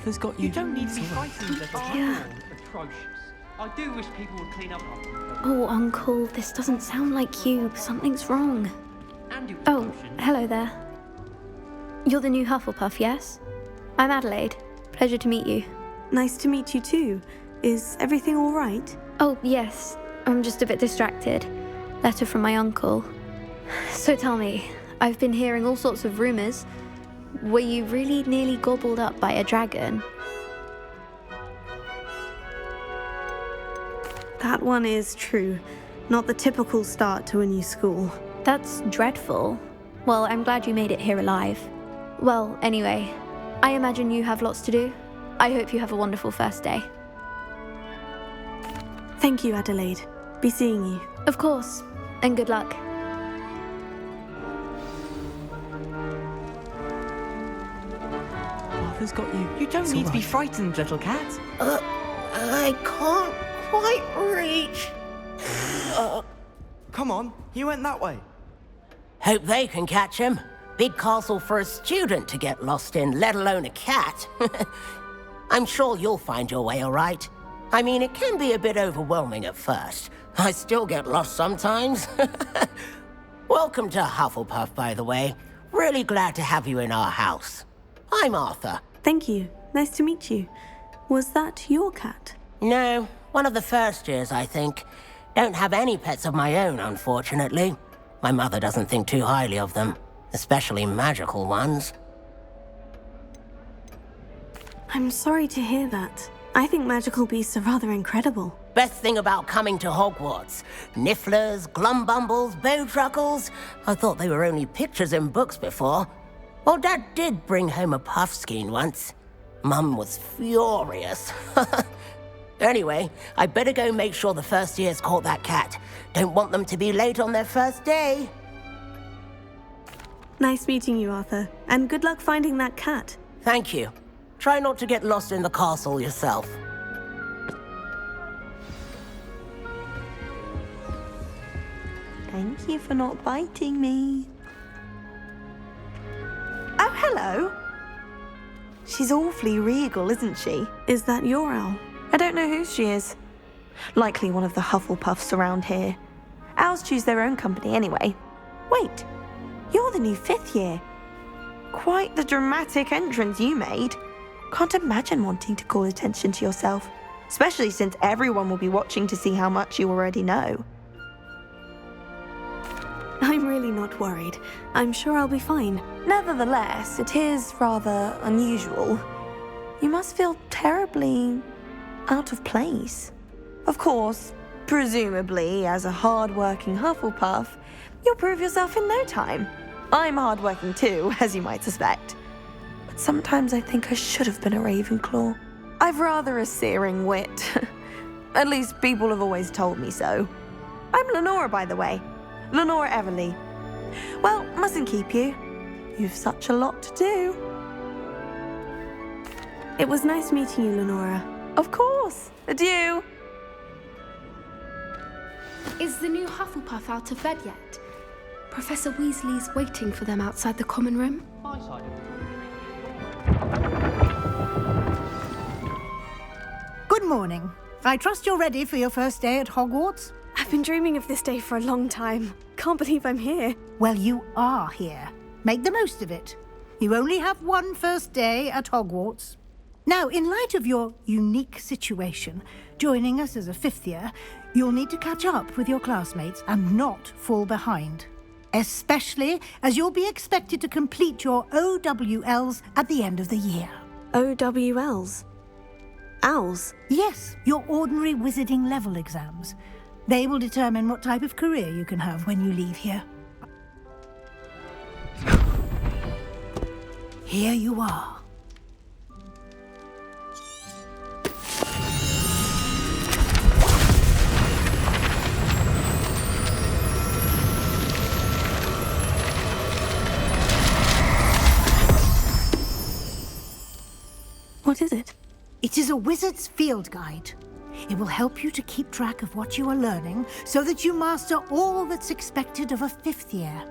Arthur's got you. You don't need to be frightened, little Yeah. atrocious. I do wish people would clean up after themselves. Oh, Uncle, this doesn't sound like you. Something's wrong. And your Oh, promotion. hello there. You're the new Hufflepuff, yes? I'm Adelaide. Pleasure to meet you. Nice to meet you too. Is everything all right? Oh, yes. I'm just a bit distracted. Letter from my uncle. So tell me, I've been hearing all sorts of rumours. Were you really nearly gobbled up by a dragon? That one is true. Not the typical start to a new school. That's dreadful. Well, I'm glad you made it here alive. Well, anyway, I imagine you have lots to do. I hope you have a wonderful first day. Thank you, Adelaide. Be seeing you. Of course, and good luck. Arthur's got you. You don't It's need all to be right. frightened, little cat. I can't quite reach. Come on, he went that way. Hope they can catch him. Big castle for a student to get lost in, let alone a cat. I'm sure you'll find your way all right. I mean, it can be a bit overwhelming at first. I still get lost sometimes. Welcome to Hufflepuff, by the way. Really glad to have you in our house. I'm Arthur. Thank you. Nice to meet you. Was that your cat? No, one of the first years, I think. Don't have any pets of my own, unfortunately. My mother doesn't think too highly of them, especially magical ones. I'm sorry to hear that. I think magical beasts are rather incredible. Best thing about coming to Hogwarts. Nifflers, glumbumbles, bowtruckles. I thought they were only pictures in books before. Well, Dad did bring home a puffskein once. Mum was furious. Anyway, I better go make sure the first years caught that cat. Don't want them to be late on their first day. Nice meeting you, Arthur. And good luck finding that cat. Thank you. Try not to get lost in the castle yourself. Thank you for not biting me. Oh, hello. She's awfully regal, isn't she? Is that your owl? I don't know who she is. Likely one of the Hufflepuffs around here. Owls choose their own company anyway. Wait, you're the new 5th year. Quite the dramatic entrance you made. Can't imagine wanting to call attention to yourself, especially since everyone will be watching to see how much you already know. I'm really not worried. I'm sure I'll be fine. Nevertheless, it is rather unusual. You must feel terribly out of place. Of course, presumably, as a hard-working Hufflepuff, you'll prove yourself in no time. I'm hard-working too, as you might suspect. But sometimes I think I should have been a Ravenclaw. I've rather a searing wit. At least people have always told me so. I'm Lenora, by the way. Lenora Everly. Well, mustn't keep you. You've such a lot to do. It was nice meeting you, Lenora. Of course. Adieu. Is the new Hufflepuff out of bed yet? Professor Weasley's waiting for them outside the common room. My side of the Good morning. I trust you're ready for your first day at Hogwarts? I've been dreaming of this day for a long time. Can't believe I'm here. Well, you are here. Make the most of it. You only have one first day at Hogwarts. Now, in light of your unique situation, joining us as a 5th year, you'll need to catch up with your classmates and not fall behind. Especially as you'll be expected to complete your OWLs at the end of the year. OWLs? Owls? Yes, your ordinary wizarding level exams. They will determine what type of career you can have when you leave here. Here you are. What is it? It is a wizard's field guide. It will help you to keep track of what you are learning so that you master all that's expected of a 5th year.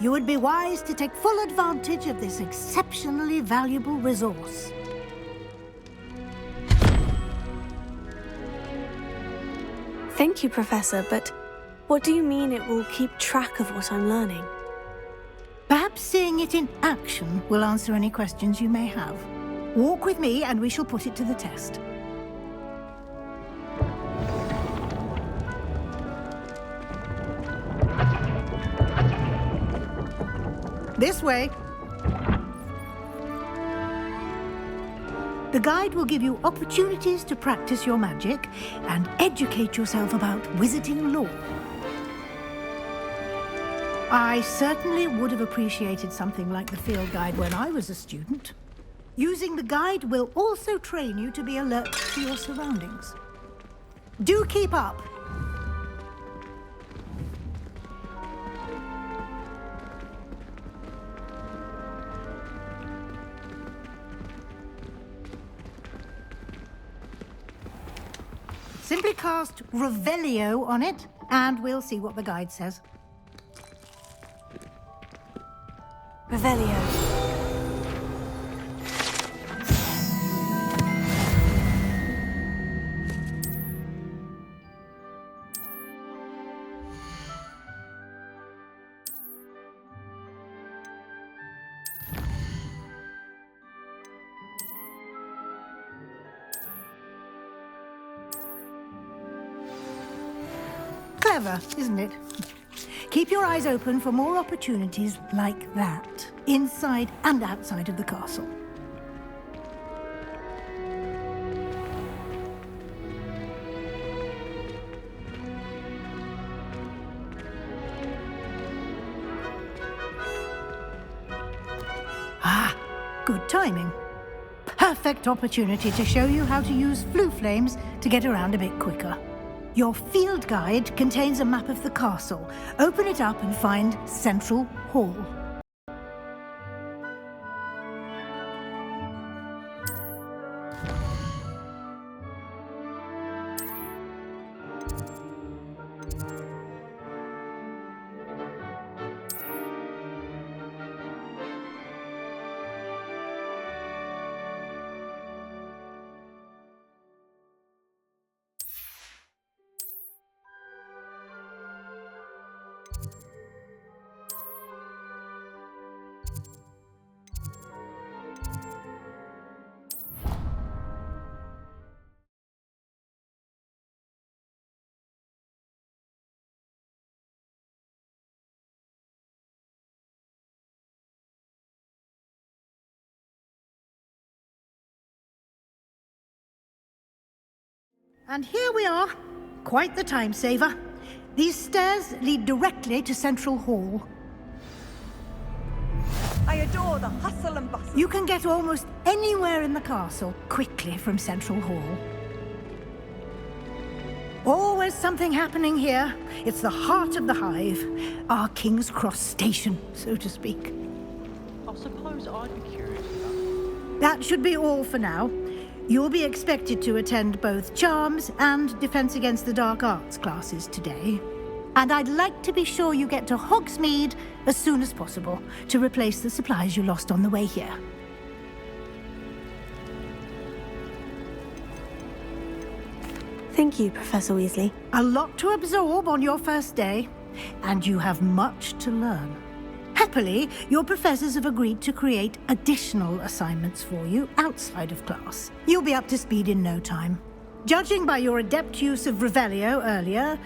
you would be wise to take full advantage of this exceptionally valuable resource. Thank you, Professor, but what do you mean it will keep track of what I'm learning? Perhaps seeing it in action will answer any questions you may have. Walk with me and we shall put it to the test. This way. The guide will give you opportunities to practice your magic and educate yourself about wizarding lore. I certainly would have appreciated something like the field guide when I was a student. Using the guide will also train you to be alert to your surroundings. Do keep up! Simply cast Revelio on it, and we'll see what the guide says. Revelio. Clever, isn't it? Keep your eyes open for more opportunities like that, inside and outside of the castle. Ah, good timing. Perfect opportunity to show you how to use flue flames to get around a bit quicker. Your field guide contains a map of the castle. Open it up and find Central Hall. And here we are. Quite the time saver. These stairs lead directly to Central Hall. I adore the hustle and bustle. You can get almost anywhere in the castle quickly from Central Hall. Always something happening here. It's the heart of the hive. Our King's Cross station, so to speak. I suppose I'd be curious about. That should be all for now. You'll be expected to attend both Charms and Defense Against the Dark Arts classes today. And I'd like to be sure you get to Hogsmeade as soon as possible to replace the supplies you lost on the way here. Thank you, Professor Weasley. A lot to absorb on your first day, and you have much to learn. Happily, your professors have agreed to create additional assignments for you outside of class. You'll be up to speed in no time. Judging by your adept use of Revelio earlier,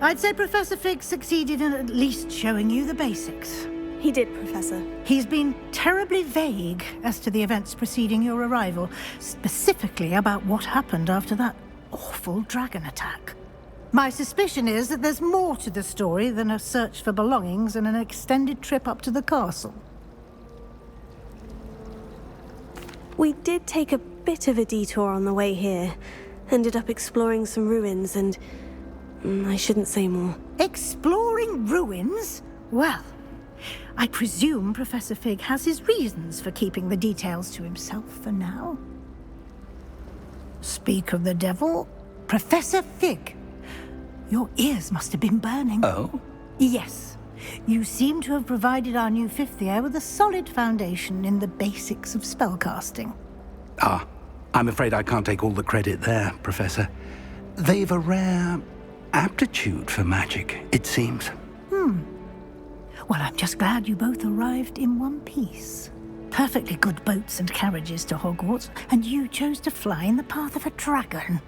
I'd say Professor Fig succeeded in at least showing you the basics. He did, Professor. He's been terribly vague as to the events preceding your arrival, specifically about what happened after that awful dragon attack. My suspicion is that there's more to the story than a search for belongings and an extended trip up to the castle. We did take a bit of a detour on the way here. Ended up exploring some ruins and... I shouldn't say more. Exploring ruins? Well, I presume Professor Fig has his reasons for keeping the details to himself for now. Speak of the devil, Professor Fig. Your ears must have been burning. Oh? Yes. You seem to have provided our new fifth year with a solid foundation in the basics of spellcasting. Ah, I'm afraid I can't take all the credit there, Professor. They've a rare aptitude for magic, it seems. Well, I'm just glad you both arrived in one piece. Perfectly good boats and carriages to Hogwarts, and you chose to fly in the path of a dragon.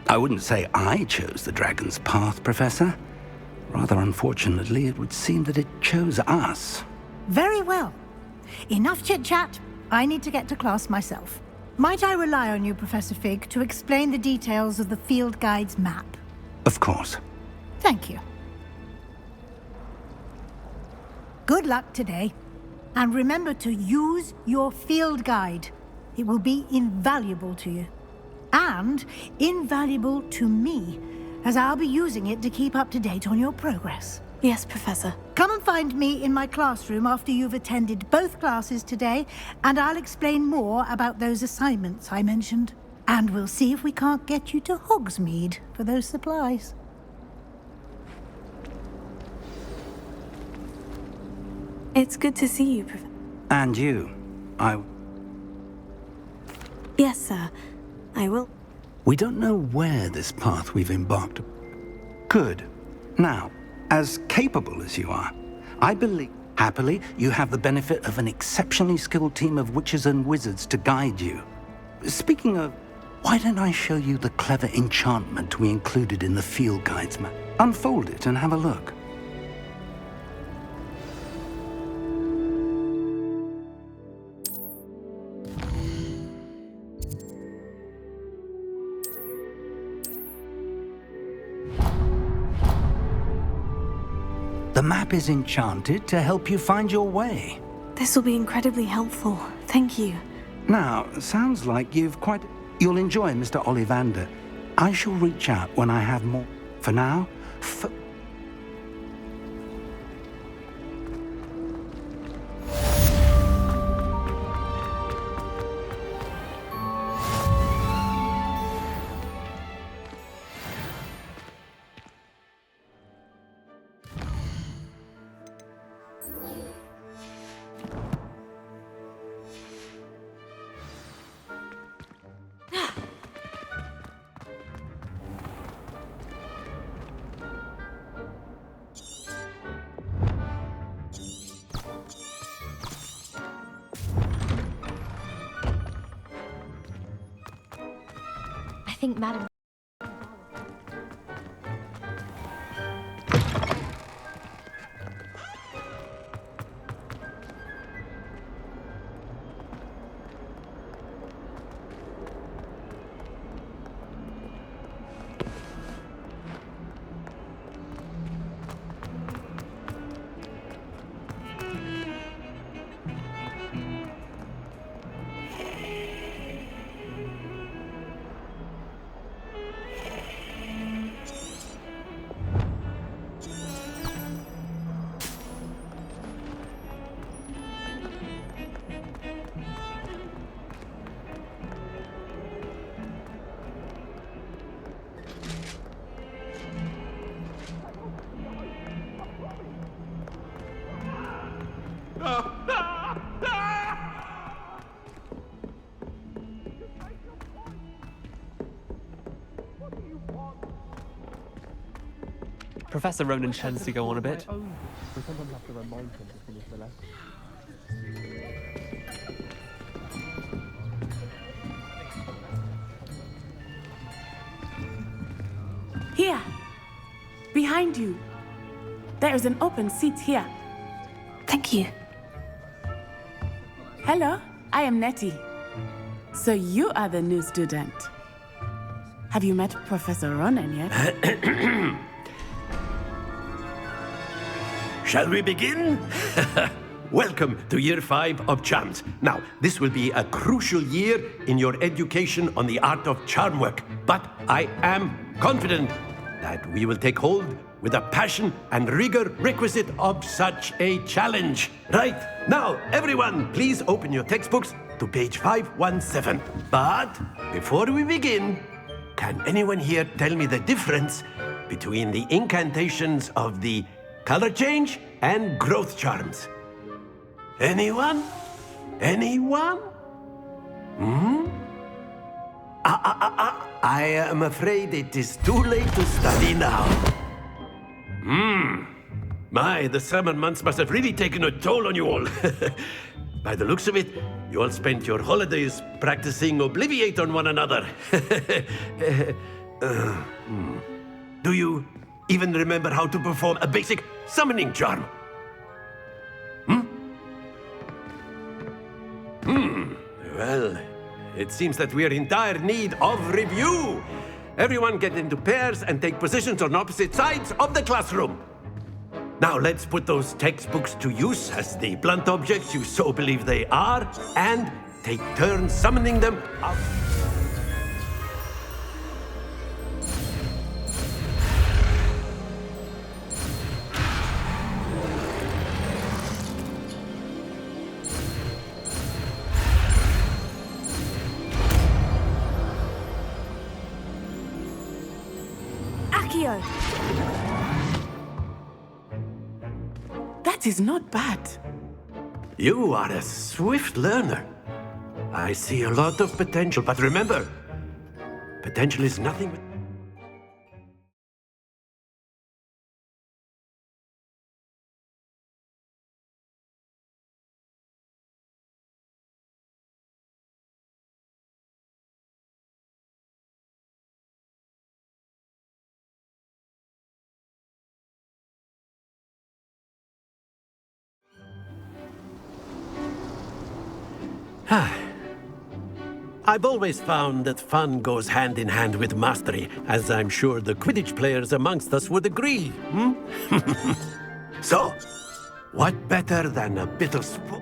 I wouldn't say I chose the dragon's path, Professor. Rather unfortunately, it would seem that it chose us. Very well. Enough chit-chat. I need to get to class myself. Might I rely on you, Professor Fig, to explain the details of the field guide's map? Of course. Thank you. Good luck today. And remember to use your field guide. It will be invaluable to you. And invaluable to me, as I'll be using it to keep up to date on your progress. Yes, Professor. Come and find me in my classroom after you've attended both classes today, and I'll explain more about those assignments I mentioned. And we'll see if we can't get you to Hogsmeade for those supplies. It's good to see you, Professor. And you. Yes, sir. I will. We don't know where this path we've embarked. Good. Now, as capable as you are, I believe, happily, you have the benefit of an exceptionally skilled team of witches and wizards to guide you. Speaking of, why don't I show you the clever enchantment we included in the field guide's map? Unfold it and have a look. The map is enchanted to help you find your way. This will be incredibly helpful. Thank you. Now, sounds like you'll enjoy Mr. Ollivander. I shall reach out when I have more. For now, I think Madam... Professor Ronan tends to go on a bit. Here, behind you. There is an open seat here. Thank you. Hello, I am Nettie. So you are the new student. Have you met Professor Ronan yet? Shall we begin? Welcome to Year 5 of Charms. Now, this will be a crucial year in your education on the art of charm work, but I am confident that we will take hold with the passion and rigor requisite of such a challenge. Right, now, everyone, please open your textbooks to page 517. But before we begin, can anyone here tell me the difference between the incantations of the color change, and growth charms. Anyone? Anyone? I am afraid it is too late to study now. My, the summer months must have really taken a toll on you all. By the looks of it, you all spent your holidays practicing Obliviate on one another. Do you even remember how to perform a basic summoning charm? Well, it seems that we are in dire need of review. Everyone get into pairs and take positions on opposite sides of the classroom. Now let's put those textbooks to use as the blunt objects you so believe they are, and take turns summoning them out. Accio! That is not bad. You are a swift learner. I see a lot of potential, but remember, potential is nothing but... I've always found that fun goes hand in hand with mastery, as I'm sure the Quidditch players amongst us would agree. So, what better than a bit of sport?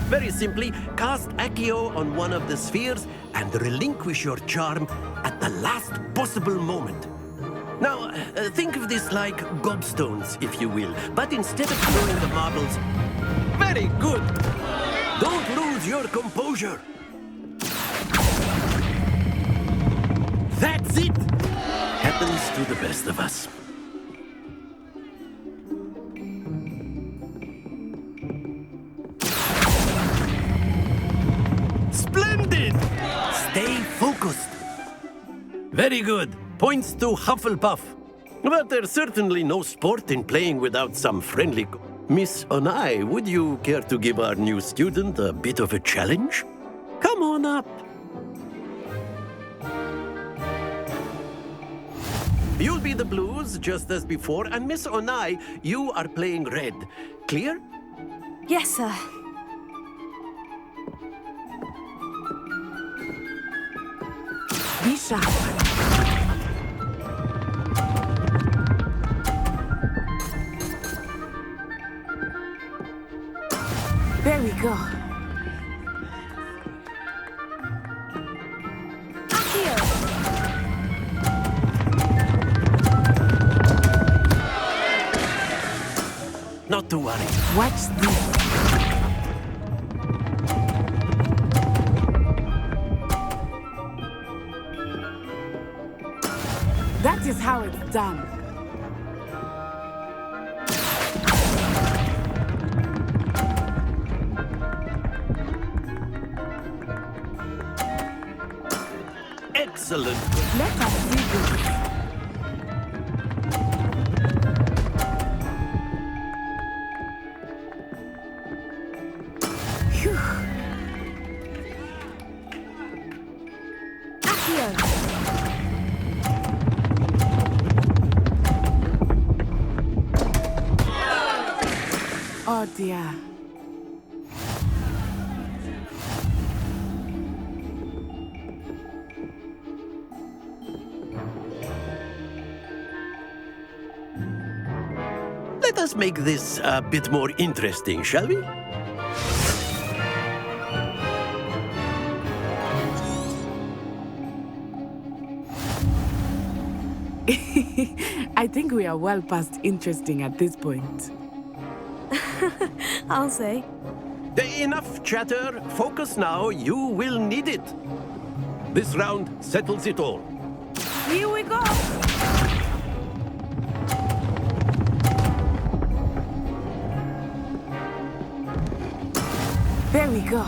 Very simply, cast Accio on one of the spheres and relinquish your charm at the last possible moment. Now, think of this like gobstones, if you will, but instead of throwing the marbles... Very good! Don't lose your composure! That's it! Happens to the best of us. Splendid! Stay focused. Very good. Points to Hufflepuff. But there's certainly no sport in playing without some friendly... Miss Onai, would you care to give our new student a bit of a challenge? Come on up. You'll be the blues, just as before, and Miss Onai, you are playing red. Clear? Yes, sir. Be sharp. There we go. Accio! Not to worry. Watch this. That is how it's done. Excellent. Let us see this. Phew. Accio! Oh dear. Let us make this a bit more interesting, shall we? I think we are well past interesting at this point. I'll say. Enough chatter. Focus now. You will need it. This round settles it all. Here we go! There we go.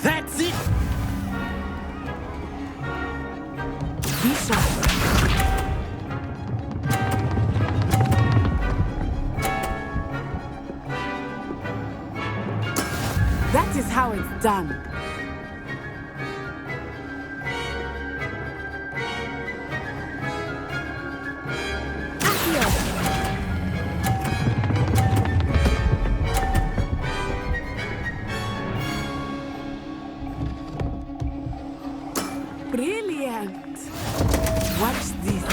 That's it! Be sharp. That is how it's done. Brilliant! Watch this.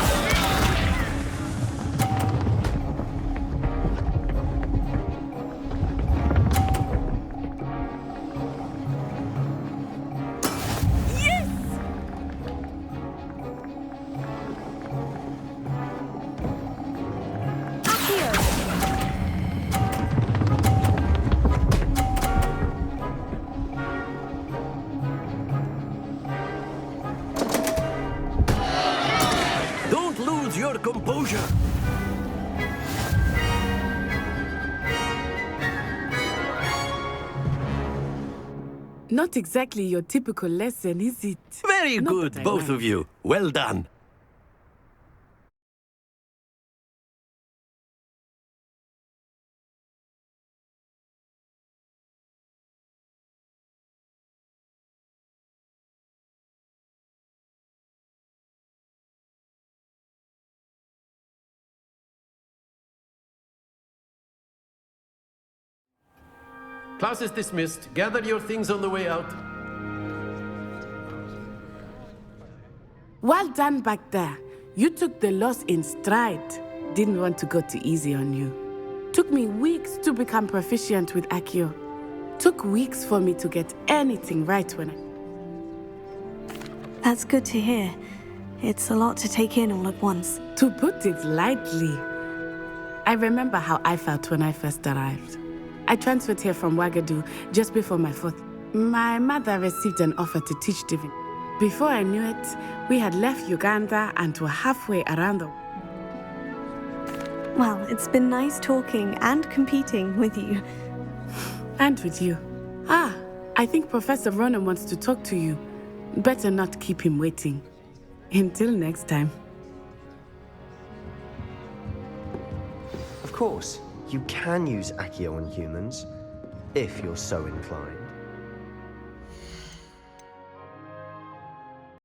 Yes! Accio. Don't lose your composure. Not exactly your typical lesson, is it? Very Not good, that I both mind. of you. Well done. Class is dismissed. Gather your things on the way out. Well done back there. You took the loss in stride. Didn't want to go too easy on you. Took me weeks to become proficient with Accio. Took weeks for me to get anything right when I... That's good to hear. It's a lot to take in all at once. To put it lightly, I remember how I felt when I first arrived. I transferred here from Ouagadougou just before my 4th. My mother received an offer to teach diving. Before I knew it, we had left Uganda and were halfway around the... Well, it's been nice talking and competing with you. And with you. Ah, I think Professor Ronan wants to talk to you. Better not keep him waiting. Until next time. Of course, you can use Accio on humans, if you're so inclined.